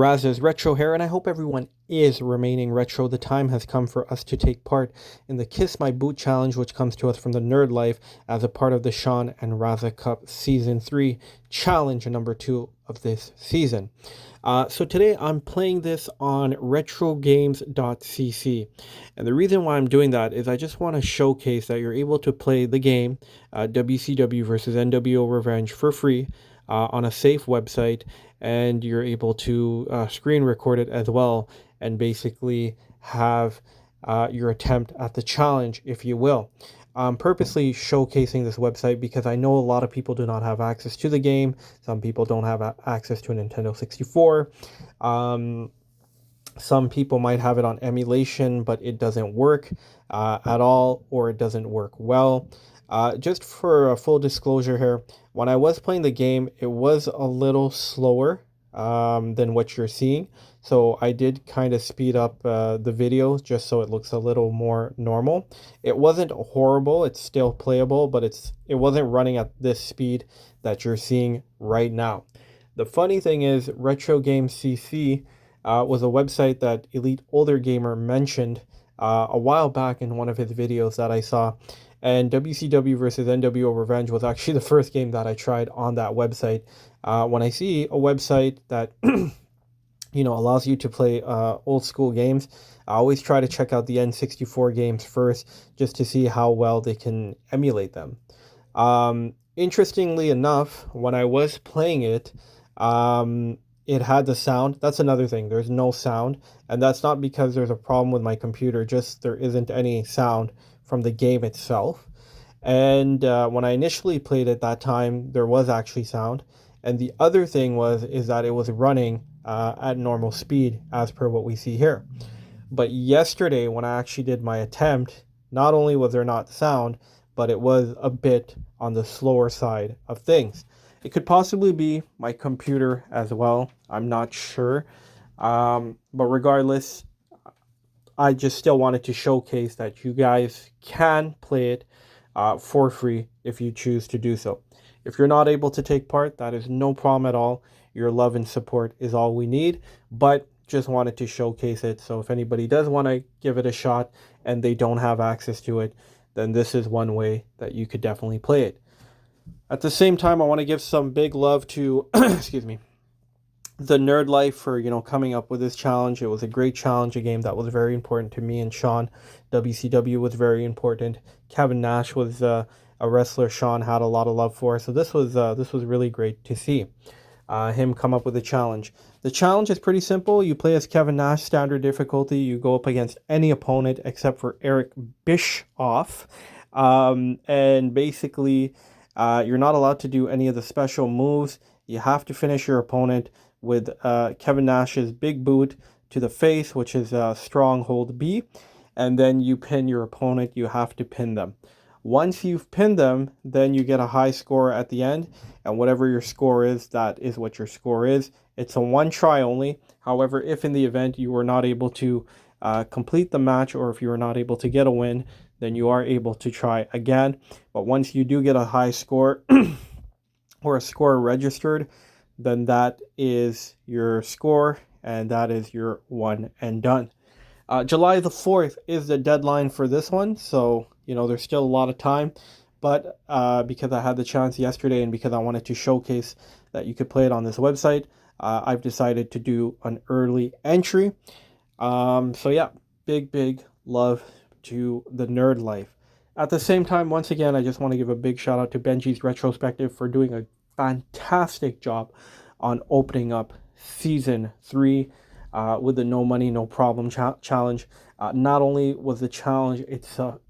Raza's retro hair, and I hope everyone is remaining retro. The time has come for us to take part in the Kiss My Boot Challenge, which comes to us from the Nerd Life as a part of the Shan and Raza Cup Season 3 Challenge number 2 of this season. So today I'm playing this on retrogames.cc, and the reason why I'm doing that is I just want to showcase that you're able to play the game WCW versus NWO Revenge for free on a safe website, and you're able to screen record it as well and basically have your attempt at the challenge, if you will. I'm purposely showcasing this website because I know a lot of people do not have access to the game. Some people don't have access to a Nintendo 64. Some people might have it on emulation, but it doesn't work at all, or it doesn't work well. Just for a full disclosure here, when I was playing the game, it was a little slower than what you're seeing. So I did kind of speed up the video just so it looks a little more normal. It wasn't horrible, it's still playable, but it wasn't running at this speed that you're seeing right now. The funny thing is, Retro Games CC was a website that Elite Older Gamer mentioned a while back in one of his videos that I saw. And WCW versus NWO Revenge was actually the first game that I tried on that website. When I see a website that allows you to play old school games, I always try to check out the N64 games first just to see how well they can emulate them. Interestingly enough, when I was playing it, it had the sound. That's another thing. There's no sound, and that's not because there's a problem with my computer, just there isn't any sound from the game itself. And when I initially played it that time, there was actually sound. And the other thing is that it was running at normal speed as per what we see here. But yesterday, when I actually did my attempt, not only was there not sound, but it was a bit on the slower side of things. It could possibly be my computer as well. I'm not sure. But regardless, I just still wanted to showcase that you guys can play it for free if you choose to do so. If you're not able to take part, that is no problem at all. Your love and support is all we need, but just wanted to showcase it. So if anybody does want to give it a shot and they don't have access to it, then this is one way that you could definitely play it. At the same time, I want to give some big love to, excuse me, the Nerd Life for coming up with this challenge. It was a great challenge, a game that was very important to me and Sean. WCW was very important. Kevin Nash was a wrestler Sean had a lot of love for. So this was really great to see him come up with a challenge. The challenge is pretty simple. You play as Kevin Nash, standard difficulty. You go up against any opponent except for Eric Bischoff, and basically you're not allowed to do any of the special moves. You have to finish your opponent with Kevin Nash's big boot to the face, which is stronghold B, and then you pin your opponent. You have to pin them. Once you've pinned them, then you get a high score at the end, and whatever your score is, that is what your score is. It's a one try only. However, if in the event you were not able to complete the match, or if you were not able to get a win, then you are able to try again. But once you do get a high score or a score registered, then that is your score, and that is your one and done. July the 4th is the deadline for this one, so there's still a lot of time, but because I had the chance yesterday and because I wanted to showcase that you could play it on this website, I've decided to do an early entry. So yeah, big love to the Nerd Life. At the same time, once again, I just want to give a big shout out to Benji's Retrospective for doing a fantastic job on opening up Season 3 with the No Money, No Problem challenge. Not only was the challenge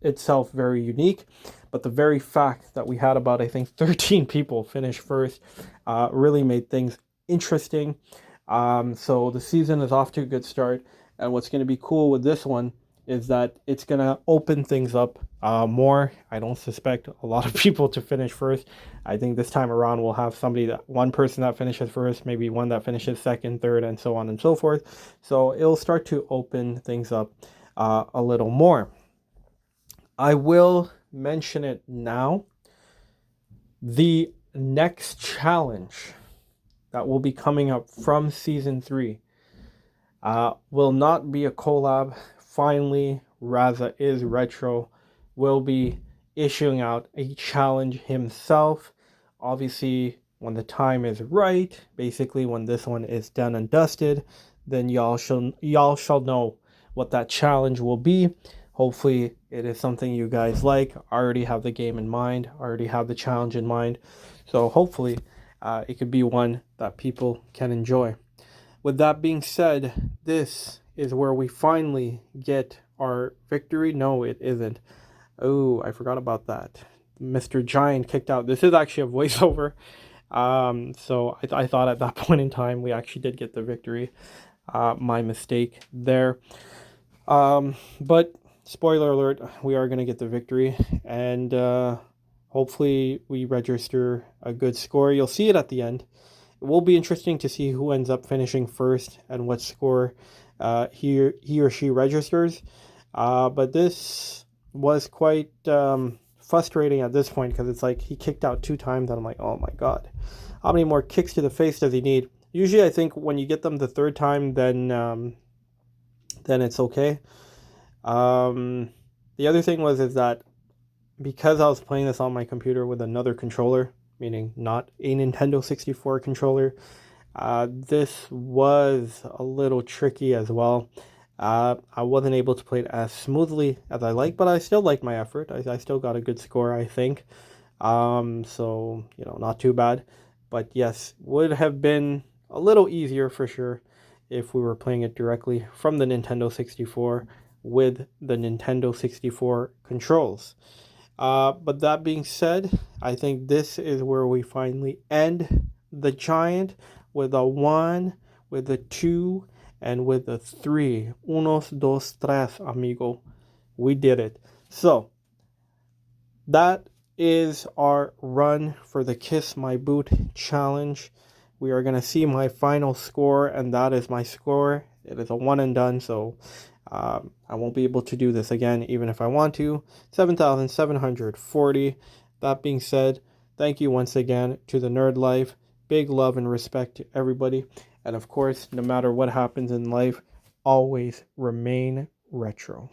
itself very unique, but the very fact that we had about, I think, 13 people finish first really made things interesting. So the season is off to a good start, and what's going to be cool with this one is that it's going to open things up more. I don't suspect a lot of people to finish first. I think this time around we'll have one person that finishes first, maybe one that finishes second, third, and so on and so forth. So it'll start to open things up a little more. I will mention it now. The next challenge that will be coming up from Season 3 Will not be a collab. Finally, Raza is Retro will be issuing out a challenge himself. Obviously, when the time is right, basically when this one is done and dusted, then y'all shall know what that challenge will be. Hopefully, it is something you guys like. I already have the game in mind. I already have the challenge in mind. So hopefully, it could be one that people can enjoy. With that being said, this is where we finally get our victory. No, it isn't. Oh, I forgot about that. Mr. Giant kicked out. This is actually a voiceover. So I thought at that point in time we actually did get the victory. My mistake there. But spoiler alert, we are gonna get the victory, and hopefully we register a good score. You'll see it at the end. It will be interesting to see who ends up finishing first and what score he or she registers. But this was quite frustrating at this point because it's like he kicked out 2 times, and I'm like, oh my god, how many more kicks to the face does he need? Usually, I think when you get them the third time, then it's okay. Um, the other thing was is that because I was playing this on my computer with another controller, meaning not a Nintendo 64 controller, this was a little tricky as well. I wasn't able to play it as smoothly as I like, but I still liked my effort. I still got a good score, I think. So, not too bad. But yes, would have been a little easier for sure if we were playing it directly from the Nintendo 64 with the Nintendo 64 controls. But that being said, I think this is where we finally end the giant with a 1, with a 2, and with a 3. Unos, dos, tres, amigo. We did it. So, that is our run for the Kiss My Boot challenge. We are going to see my final score, and that is my score. It is a one and done, so I won't be able to do this again, even if I want to. 7,740. That being said, thank you once again to the Nerd Life. Big love and respect to everybody. And of course, no matter what happens in life, always remain retro.